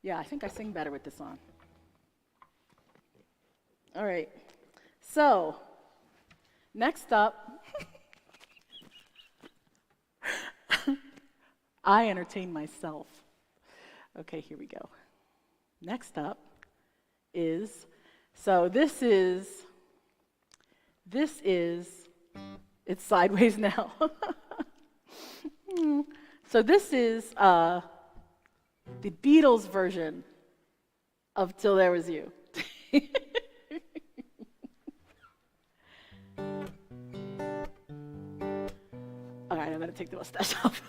Yeah, I think I sing better with this on. All right. So, next up, I entertain myself. Okay, here we go. Next up is, so this is, it's sideways now. So this is the Beatles version of Till There Was You. All right, I'm going to take the mustache off.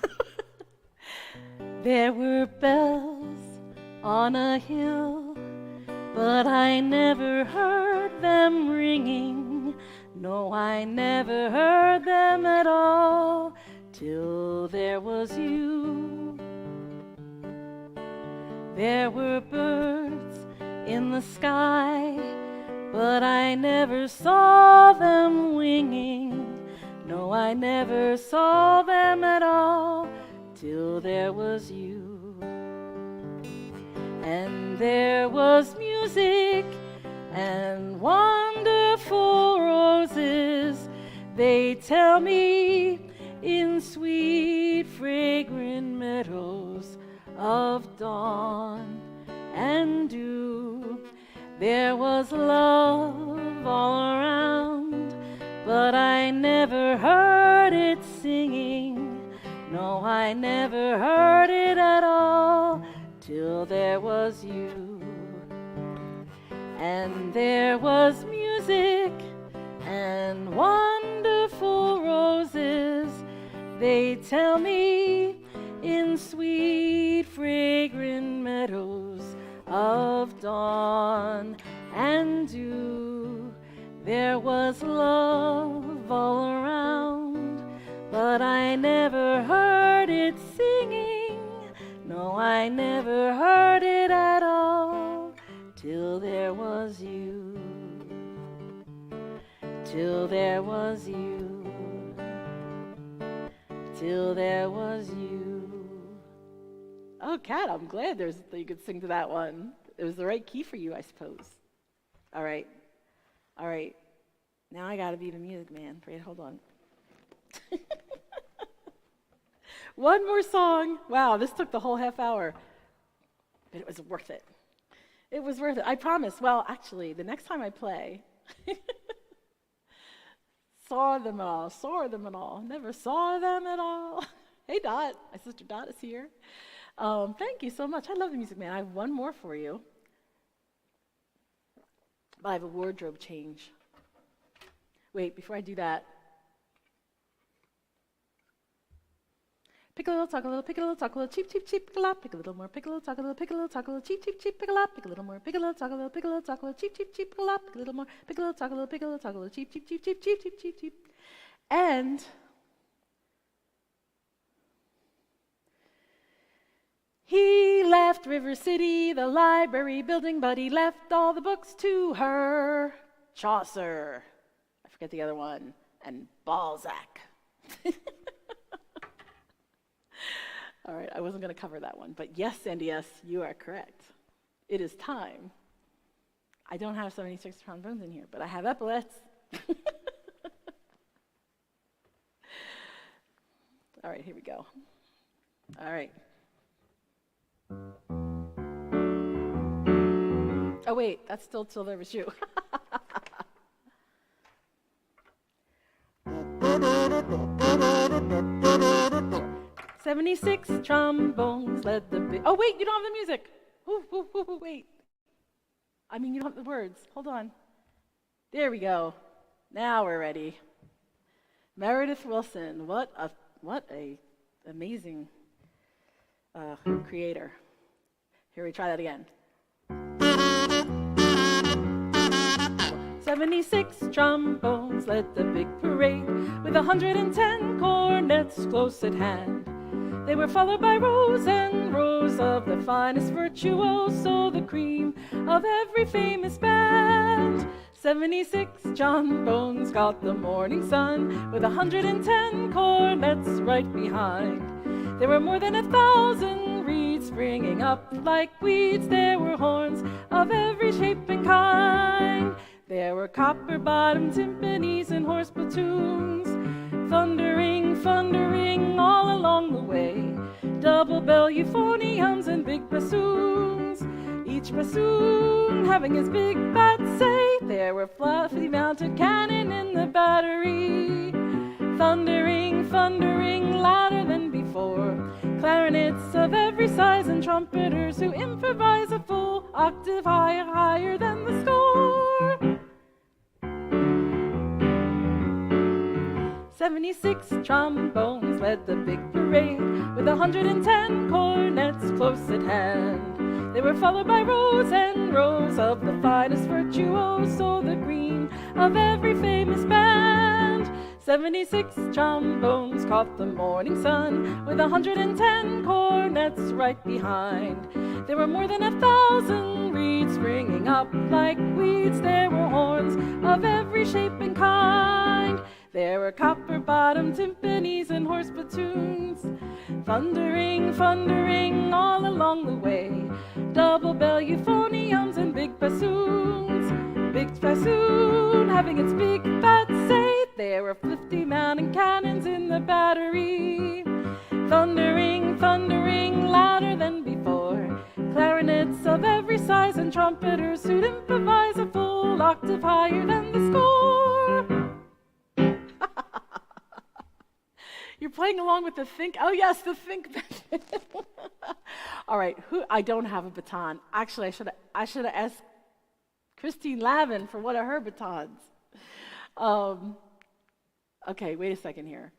There were bells on a hill, but I never heard them ringing. No, I never heard them at all till there was you. There were birds in the sky, but I never saw them winging. No, I never saw them at all till there was you. And there was music and wonderful roses, they tell me, in sweet fragrant meadows of dawn and dew. There was love all around, but I never heard it singing. No, I never heard it at all till there was you. And there was music and wonderful roses, they tell me, in sweet fragrant meadows of dawn and dew. There was love all around, but I never heard it singing. No, I never heard it at all till there was you. Till there was you. Till there was you. Oh, Kat, I'm glad you could sing to that one. It was the right key for you, I suppose. All right. All right. Now I got to be the music man. Wait, hold on. One more song. Wow, this took the whole half hour. But it was worth it. It was worth it. I promise. Well, actually, the next time I play, saw them at all, never saw them at all. Hey, Dot. My sister Dot is here. Thank you so much. I love the Music Man. I have one more for you. But I have a wardrobe change. Wait, before I do that, pick a little, talk a little, pick a little, talk a little, cheap, cheap, cheap, pick a lot, pick a little more, pick a little, talk a little, pick a little, talk a little, cheap, cheap, cheap, pick a lot, pick a little more, pick a little, talk a little, pick a little, talk a little, cheap, cheap, cheap, pick a lot, pick a little more, pick a little, talk a little, pick a little, talk a little, cheap, cheap, cheap, cheap, cheap, cheap, cheap, cheap. And he left River City, the library building, but he left all the books to her. Chaucer, I forget the other one, and Balzac. All right, I wasn't going to cover that one, but yes, and yes, you are correct. It is time. I don't have 76 trombones in here, but I have epaulets. All right, here we go. All right. Oh, wait, that's still Till There Was You. 76 trombones led the big... Oh, wait, you don't have the music. Ooh, wait. I mean, you don't have the words. Hold on. There we go. Now we're ready. Meredith Willson, what a amazing creator. Here, we try that again. 76 trombones led the big parade, with 110 cornets close at hand. They were followed by rows and rows of the finest virtuoso, the cream of every famous band. 76 trombones got the morning sun, with 110 cornets right behind. There were more than 1,000 reeds springing up like weeds. There were horns of every shape and kind. There were copper-bottomed timpanis and horse platoons, thundering, thundering all along the way. double bell euphoniums and big bassoons. Each bassoon having his big fat say. There were fluffy mounted cannon in the battery, thundering, thundering louder than before. Clarinets of every size and trumpeters who improvise a full octave higher, higher than the score. 76 trombones led the big parade, with 110 cornets close at hand. They were followed by rows and rows of the finest virtuoso, the green of every famous band. 76 trombones caught the morning sun, with 110 cornets right behind. There were more than 1,000 reeds springing up like weeds. There were horns of every shape and kind. There were copper-bottomed timpanis and horse platoons, thundering, thundering all along the way. Double bell euphoniums and big bassoons. Big bassoon having its big fat say. There were 50 mountain cannons in the battery, thundering, thundering louder than before. Clarinets of every size and trumpeters who'd improvise a full octave higher than the score. You're playing along with the think. Oh yes, the think method. All right, I don't have a baton. Actually, I should have asked Christine Lavin for one of her batons. Okay, wait a second here.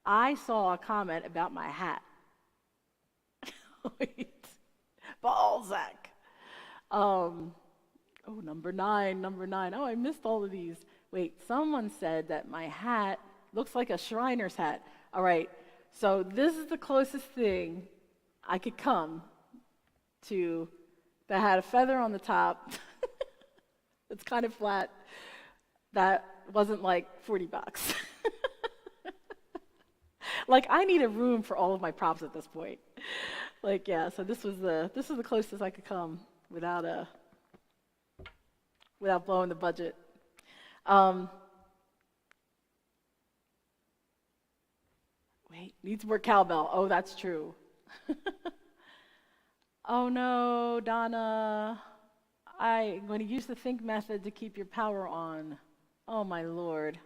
I saw a comment about my hat. Wait, Balzac. Number nine. Oh, I missed all of these. Wait, someone said that my hat looks like a Shriner's hat. All right, so this is the closest thing I could come to that had a feather on the top. It's kind of flat. That wasn't like $40. Like, I need a room for all of my props at this point. Like, yeah, so this is the closest I could come without blowing the budget. Wait, needs more cowbell. Oh, that's true. Oh no, Donna. I'm going to use the think method to keep your power on. Oh my Lord.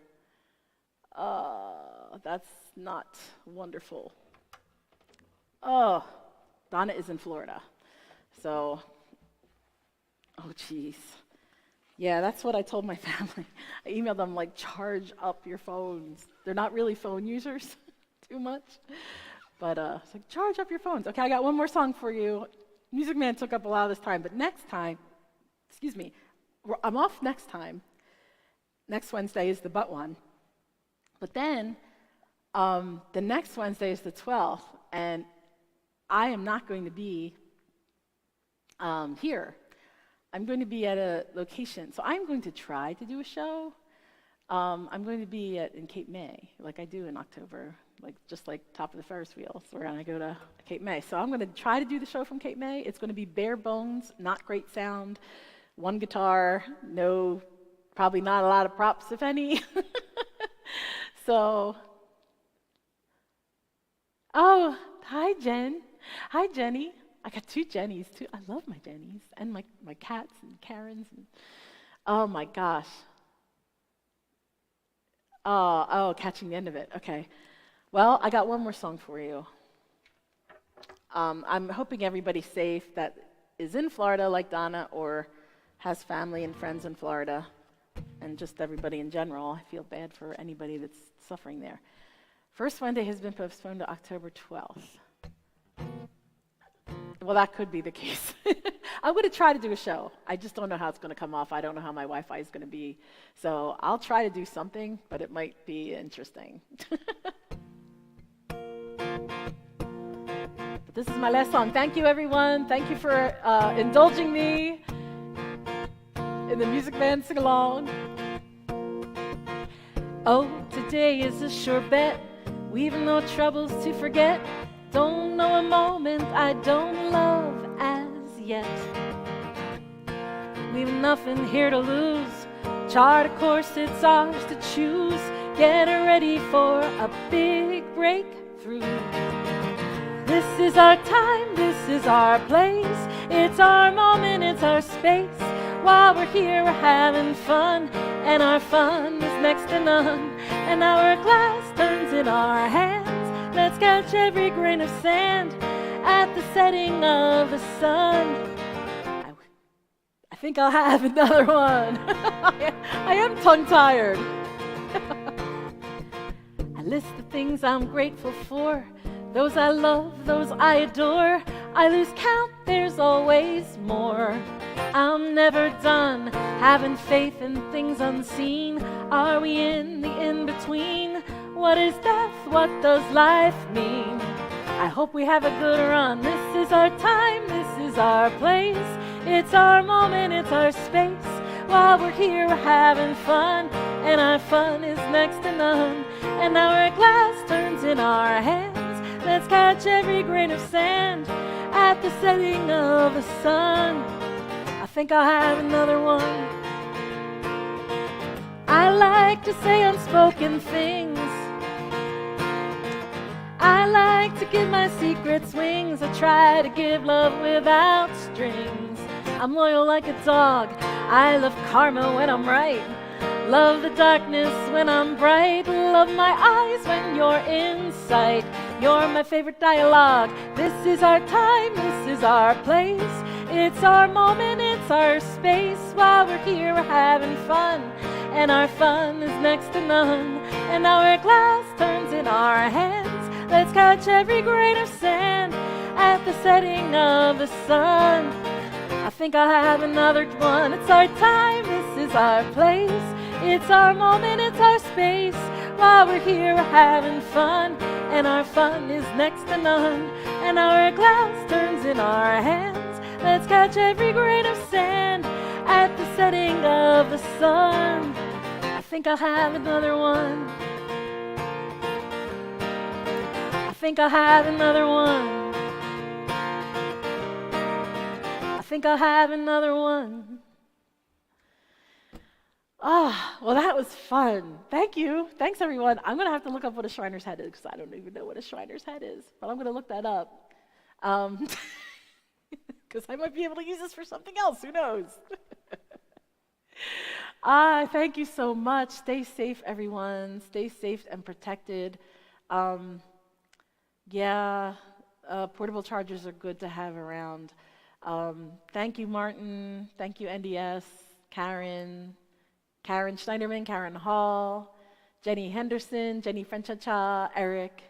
That's not wonderful. Oh, Donna is in Florida. So, oh geez. Yeah, that's what I told my family. I emailed them, like, charge up your phones. They're not really phone users too much. But it's like, charge up your phones. Okay, I got one more song for you. Music Man took up a lot of this time, but next time, I'm off next time. Next Wednesday is the butt one. But then, the next Wednesday is the 12th, and I am not going to be here. I'm going to be at a location. So I'm going to try to do a show. I'm going to be in Cape May, like I do in October, just like top of the Ferris Wheel. So we're going to go to Cape May. So I'm going to try to do the show from Cape May. It's going to be bare bones, not great sound, one guitar, probably not a lot of props, if any. So, oh, hi, Jen. Hi, Jenny. I got two Jennies, too. I love my Jennies and my cats and Karens. Oh, my gosh. Oh, catching the end of it. Okay. Well, I got one more song for you. I'm hoping everybody's safe that is in Florida like Donna or has family and friends in Florida, and just everybody in general. I feel bad for anybody that's suffering there. First Wednesday has been postponed to October 12th. Well, that could be the case. I'm going to try to do a show. I just don't know how it's going to come off. I don't know how my Wi-Fi is going to be. So I'll try to do something, but it might be interesting. But this is my last song. Thank you, everyone. Thank you for indulging me in the Music Man sing-along. Oh, today is a sure bet. We've no troubles to forget. Don't know a moment I don't love as yet. We've nothing here to lose. Chart a course, it's ours to choose. Get ready for a big breakthrough. This is our time, this is our place. It's our moment, it's our space. While we're here, we're having fun, and our fun is next to none. And our glass turns in our hands. Let's catch every grain of sand at the setting of the sun. I think I'll have another one. I am tongue-tired. I list the things I'm grateful for, those I love, those I adore. I lose count, there's always more. I'm never done having faith in things unseen. Are we in the in-between? What is death? What does life mean? I hope we have a good run. This is our time, this is our place. It's our moment, it's our space. While we're here, we're having fun, and our fun is next to none. And our glass turns in our hands. Let's catch every grain of sand at the setting of the sun. I think I'll have another one. I like to say unspoken things. I like to give my secrets wings. I try to give love without strings. I'm loyal like a dog. I love karma when I'm right. Love the darkness when I'm bright. Love my eyes when you're in sight. You're my favorite dialogue. This is our time, this is our place. It's our moment, it's our space. While we're here, we're having fun, and our fun is next to none. And our glass turns in our hands. Let's catch every grain of sand at the setting of the sun. I think I'll have another one. It's our time, this is our place. It's our moment, it's our space. While we're here, we're having fun, and our fun is next to none. And our glass turns in our hands. Let's catch every grain of sand at the setting of the sun. I think I'll have another one. I think I'll have another one. I think I'll have another one. Well, that was fun. Thank you. Thanks, everyone. I'm going to have to look up what a Shriner's head is, because I don't even know what a Shriner's head is, but I'm going to look that up. Because I might be able to use this for something else. Who knows? Thank you so much. Stay safe, everyone. Stay safe and protected. Portable chargers are good to have around. Thank you, Martin. Thank you, NDS, Karen Schneiderman, Karen Hall, Jenny Henderson, Jenny Frenchacha, Eric,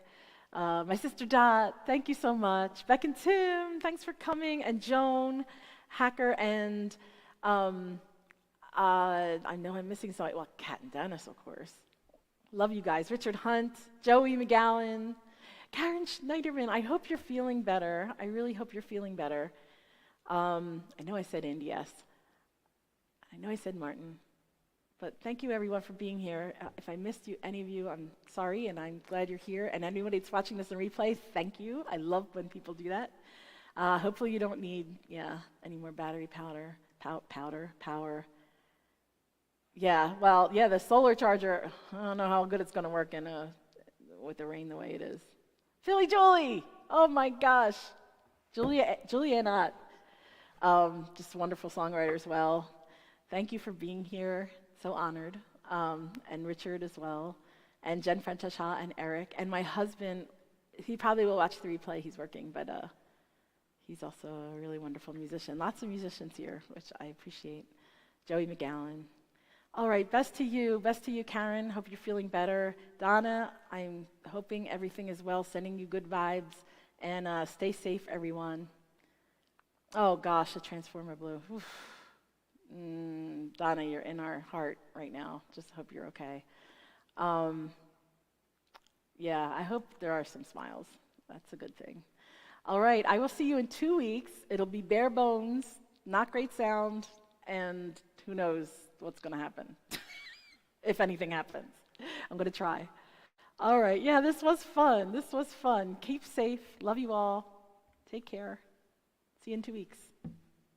my sister Dot, thank you so much. Beck and Tim, thanks for coming. And Joan, Hacker, and I know I'm missing somebody. Well, Kat and Dennis, of course. Love you guys. Richard Hunt, Joey McGowan, Karen Schneiderman, I hope you're feeling better. I really hope you're feeling better. I know I said NDS. I know I said Martin. But thank you, everyone, for being here. If I missed any of you, I'm sorry, and I'm glad you're here. And anybody that's watching this in replay, thank you. I love when people do that. Hopefully you don't need, any more battery power. The solar charger, I don't know how good it's going to work with the rain the way it is. Philly Julie, oh my gosh. Julia and Ott, just a wonderful songwriter as well. Thank you for being here. So honored, and Richard as well, and Jen Frenchacha and Eric, and my husband. He probably will watch the replay. He's working, but he's also a really wonderful musician. Lots of musicians here, which I appreciate. Joey McGowan. All right, best to you, Karen. Hope you're feeling better. Donna, I'm hoping everything is well. Sending you good vibes, and stay safe, everyone. Oh gosh, the Transformer Blue. Oof. Donna, you're in our heart right now. Just hope you're okay. I hope there are some smiles. That's a good thing. All right, I will see you in 2 weeks. It'll be bare bones, not great sound, and who knows what's going to happen, if anything happens. I'm going to try. All right, this was fun. Keep safe. Love you all. Take care. See you in 2 weeks.